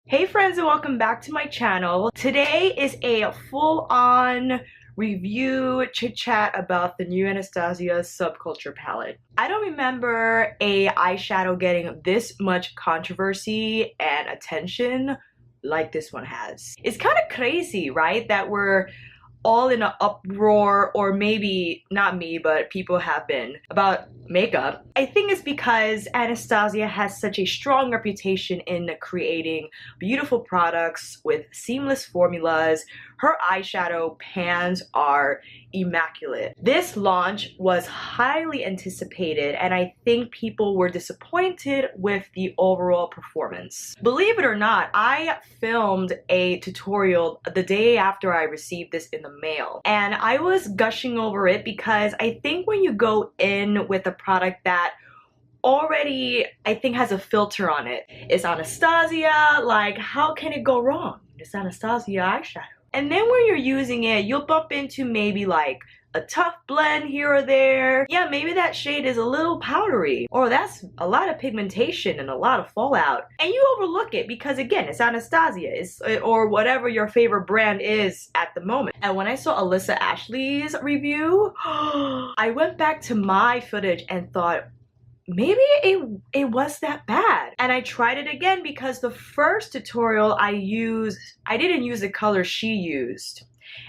Hey friends, and welcome back to my channel. Today is a full-on review chit-chat about the new Anastasia Subculture palette. I don't remember a eyeshadow getting this much controversy and attention like this one has. It's kind of crazy, right? That we're all in an uproar, or maybe not me, but people have been, about makeup. I think it's because Anastasia has such a strong reputation in creating beautiful products with seamless formulas. Her eyeshadow pans are immaculate. This launch was highly anticipated, and I think people were disappointed with the overall performance. Believe it or not, I filmed a tutorial the day after I received this in the mail, and I was gushing over it because I think when you go in with a product that already I think has a filter on it, it's Anastasia, like how can it go wrong? It's Anastasia eyeshadow. And then when you're using it, you'll bump into maybe like a tough blend here or there. Yeah, maybe that shade is a little powdery, or that's a lot of pigmentation and a lot of fallout. And you overlook it because again, it's Anastasia, or whatever your favorite brand is at the moment. And when I saw Alyssa Ashley's review, I went back to my footage and thought, maybe it was that bad. And I tried it again because the first tutorial I didn't use the color she used,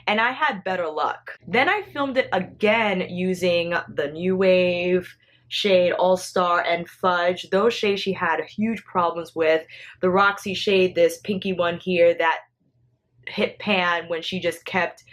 and I had better luck. Then I filmed it again using the New Wave shade, All Star, and Fudge. Those shades she had huge problems with. The Roxy shade, this pinky one here, that hit pan when she just kept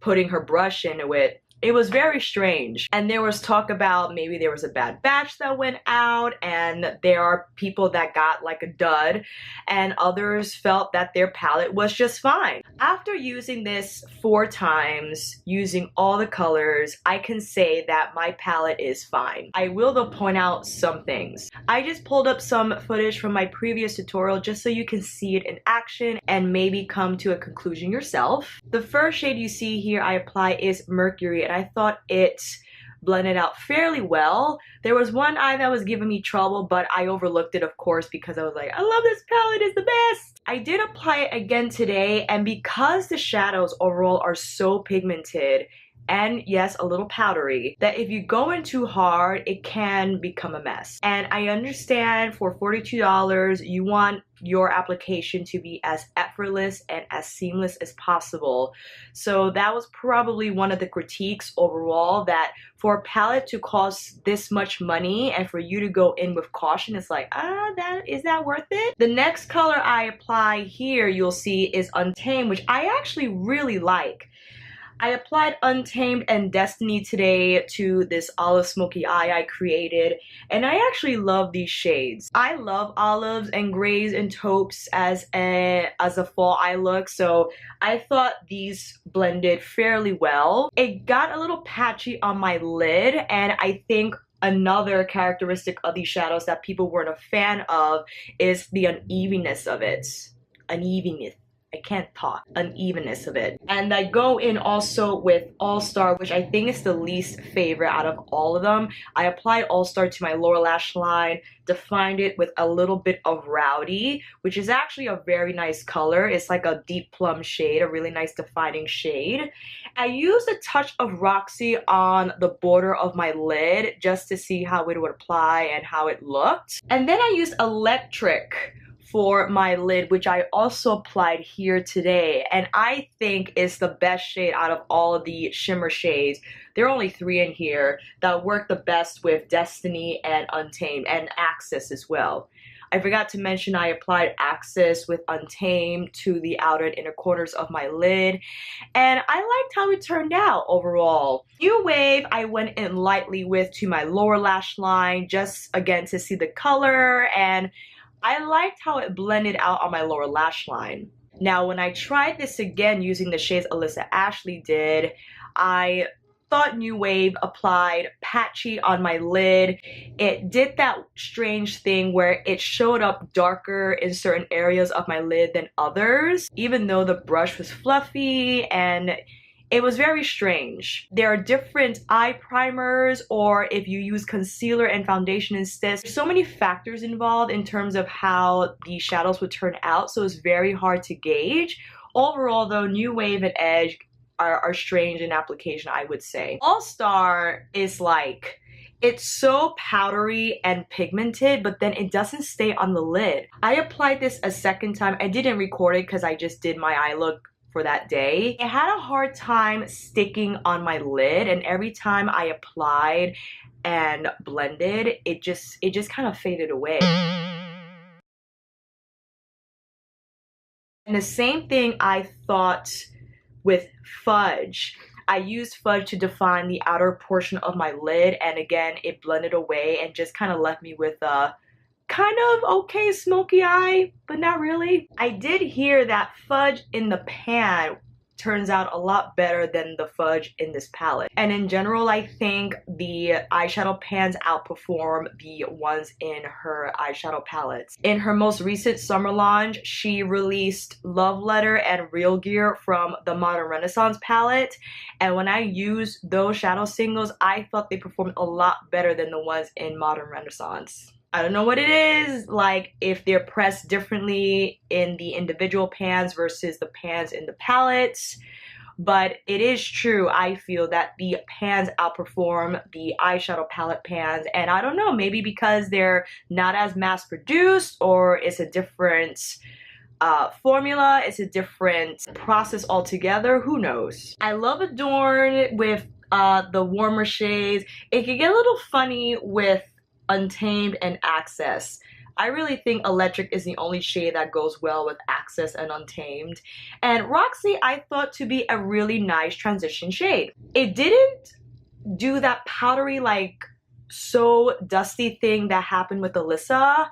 putting her brush into it. It was very strange. And there was talk about maybe there was a bad batch that went out, and there are people that got like a dud, and others felt that their palette was just fine. After using this 4 times, using all the colors, I can say that my palette is fine. I will though point out some things. I just pulled up some footage from my previous tutorial just so you can see it in action and maybe come to a conclusion yourself. The first shade you see here I apply is Mercury, and I thought it blended out fairly well. There was one eye that was giving me trouble, but I overlooked it, of course, because I was like, I love this palette, it's the best. I did apply it again today, and because the shadows overall are so pigmented and yes, a little powdery, that if you go in too hard, it can become a mess. And I understand for $42, you want your application to be as effortless and as seamless as possible. So that was probably one of the critiques overall, that for a palette to cost this much money and for you to go in with caution, it's like, is that worth it? The next color I apply here, you'll see, is Untamed, which I actually really like. I applied Untamed and Destiny today to this olive smoky eye I created, and I actually love these shades. I love olives and grays and taupes as a fall eye look, so I thought these blended fairly well. It got a little patchy on my lid, and I think another characteristic of these shadows that people weren't a fan of is the unevenness of it. Unevenness of it. And I go in also with All Star, which I think is the least favorite out of all of them. I applied All Star to my lower lash line, defined it with a little bit of Rowdy, which is actually a very nice color. It's like a deep plum shade, a really nice defining shade. I used a touch of Roxy on the border of my lid just to see how it would apply and how it looked. And then I used Electric for my lid, which I also applied here today, and I think is the best shade out of all of the shimmer shades. There are only 3 in here that work the best with Destiny and Untamed, and Axis as well. I forgot to mention I applied Axis with Untamed to the outer and inner corners of my lid, and I liked how it turned out overall. New Wave I went in lightly with to my lower lash line, just again to see the color, and I liked how it blended out on my lower lash line. Now, when I tried this again using the shades Alyssa Ashley did, I thought New Wave applied patchy on my lid. It did that strange thing where it showed up darker in certain areas of my lid than others, even though the brush was fluffy and it was very strange. There are different eye primers, or if you use concealer and foundation instead. There's so many factors involved in terms of how the shadows would turn out, so it's very hard to gauge. Overall though, New Wave and Edge are strange in application, I would say. All Star is like, it's so powdery and pigmented, but then it doesn't stay on the lid. I applied this a second time. I didn't record it because I just did my eye look for that day. It had a hard time sticking on my lid, and every time I applied and blended, it just kind of faded away. And the same thing I thought with Fudge. I used Fudge to define the outer portion of my lid, and again, it blended away and just kind of left me with a kind of okay smoky eye, but not really. I did hear that Fudge in the pan turns out a lot better than the Fudge in this palette. And in general, I think the eyeshadow pans outperform the ones in her eyeshadow palettes. In her most recent summer launch, she released Love Letter and Real Gear from the Modern Renaissance palette. And when I used those shadow singles, I thought they performed a lot better than the ones in Modern Renaissance. I don't know what it is, like if they're pressed differently in the individual pans versus the pans in the palettes, but it is true, I feel that the pans outperform the eyeshadow palette pans, and I don't know, maybe because they're not as mass produced, or it's a different formula, it's a different process altogether, who knows. I love Adorn with the warmer shades. It can get a little funny with Untamed and Access. I really think Electric is the only shade that goes well with Access and Untamed. And Roxy I thought to be a really nice transition shade. It didn't do that powdery, like so dusty thing that happened with Alyssa.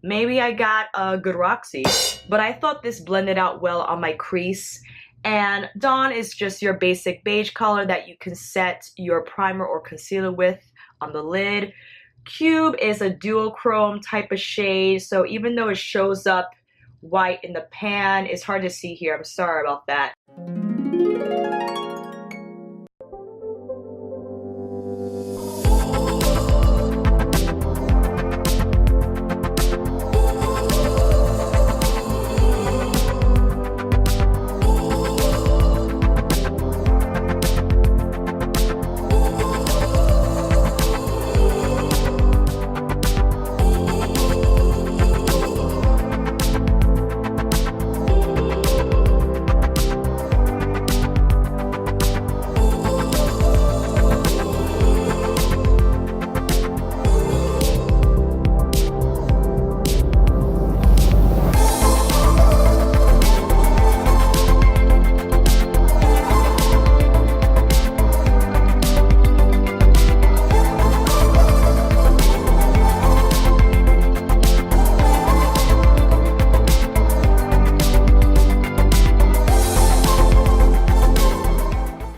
Maybe I got a good Roxy, but I thought this blended out well on my crease. And Dawn is just your basic beige color that you can set your primer or concealer with on the lid. Cube is a duochrome type of shade, so even though it shows up white in the pan, it's hard to see here. I'm sorry about that.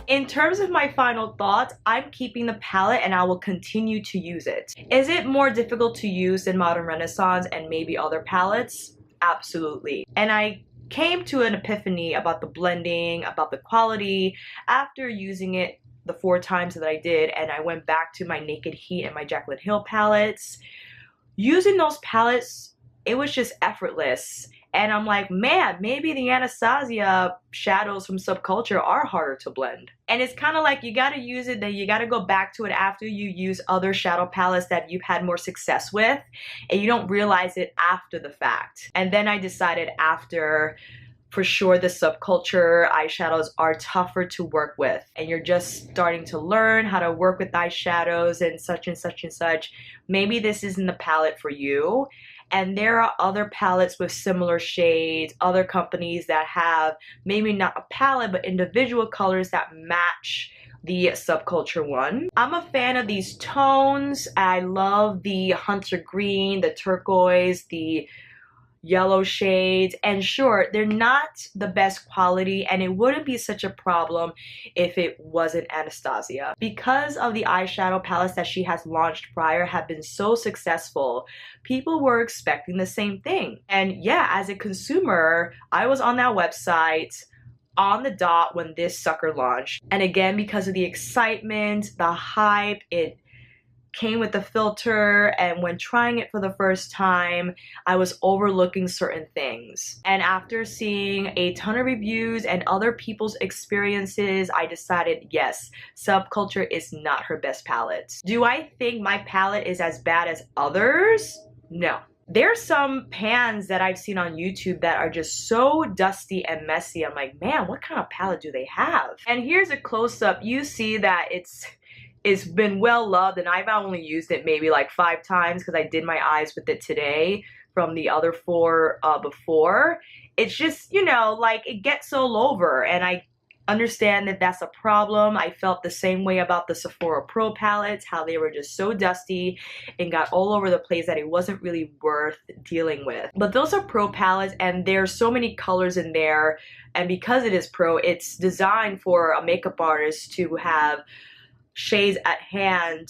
In terms of my final thoughts, I'm keeping the palette and I will continue to use it. Is it more difficult to use than Modern Renaissance and maybe other palettes? Absolutely. And I came to an epiphany about the blending, about the quality after using it the 4 times that I did, and I went back to my Naked Heat and my Jaclyn Hill palettes. Using those palettes, it was just effortless. And I'm like, man, maybe the Anastasia shadows from Subculture are harder to blend. And it's kind of like you gotta use it, then you gotta go back to it after you use other shadow palettes that you've had more success with, and you don't realize it after the fact. And then I decided after, for sure the Subculture eyeshadows are tougher to work with, and you're just starting to learn how to work with eyeshadows and such and such and such. Maybe this isn't the palette for you. And there are other palettes with similar shades, other companies that have maybe not a palette but individual colors that match the Subculture one. I'm a fan of these tones. I love the hunter green, the turquoise, the yellow shades, and sure, they're not the best quality, and it wouldn't be such a problem if it wasn't Anastasia. Because of the eyeshadow palettes that she has launched prior have been so successful, people were expecting the same thing. And yeah, as a consumer, I was on that website on the dot when this sucker launched. And again, because of the excitement, the hype, it came with the filter, and when trying it for the first time, I was overlooking certain things. And after seeing a ton of reviews and other people's experiences, I decided, yes, Subculture is not her best palette. Do I think my palette is as bad as others? No. There's some pans that I've seen on YouTube that are just so dusty and messy. I'm like, man, what kind of palette do they have? And here's a close-up. You see that it's been well loved, and I've only used it maybe like 5 times because I did my eyes with it today from the other 4 before. It's just, you know, like it gets all over, and I understand that that's a problem. I felt the same way about the Sephora Pro palettes, how they were just so dusty and got all over the place that it wasn't really worth dealing with. But those are Pro palettes, and there's so many colors in there, and because it is Pro, it's designed for a makeup artist to have shades at hand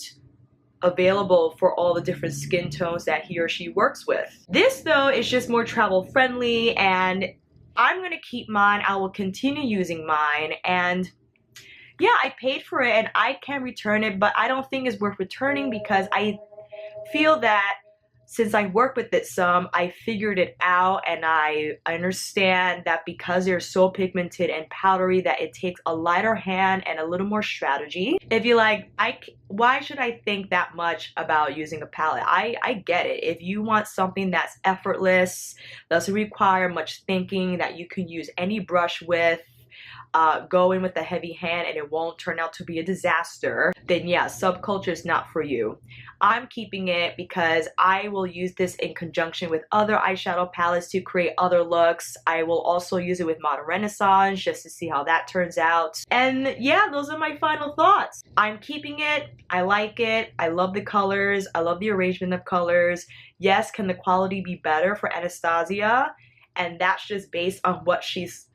available for all the different skin tones that he or she works with. This though is just more travel friendly, and I'm gonna keep mine. I will continue using mine, and yeah, I paid for it and I can return it, but I don't think it's worth returning because I feel that since I work with it some, I figured it out, and I understand that because they're so pigmented and powdery that it takes a lighter hand and a little more strategy. If you're like, why should I think that much about using a palette? I get it. If you want something that's effortless, doesn't require much thinking, that you can use any brush with, go in with a heavy hand and it won't turn out to be a disaster, then yeah, Subculture is not for you. I'm keeping it because I will use this in conjunction with other eyeshadow palettes to create other looks. I will also use it with Modern Renaissance just to see how that turns out. And yeah, those are my final thoughts. I'm keeping it. I like it. I love the colors. I love the arrangement of colors. Yes, can the quality be better for Anastasia? And that's just based on what she's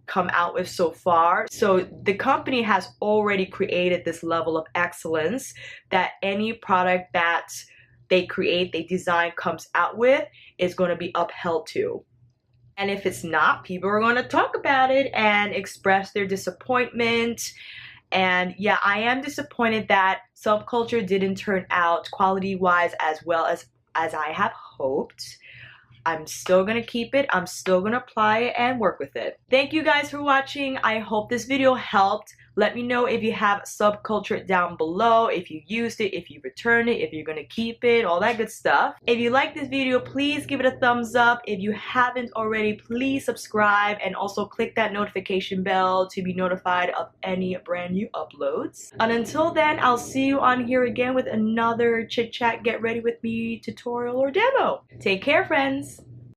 come out with so far. So the company has already created this level of excellence that any product that they create, they design, comes out with is going to be upheld to. And if it's not, people are going to talk about it and express their disappointment. And yeah, I am disappointed that Subculture didn't turn out quality-wise as well as I have hoped. I'm still gonna keep it. I'm still gonna apply it and work with it. Thank you guys for watching. I hope this video helped. Let me know if you have Subculture down below, if you used it, if you returned it, if you're gonna keep it, all that good stuff. If you like this video, please give it a thumbs up. If you haven't already, please subscribe and also click that notification bell to be notified of any brand new uploads. And until then, I'll see you on here again with another chit chat, get ready with me tutorial or demo. Take care, friends.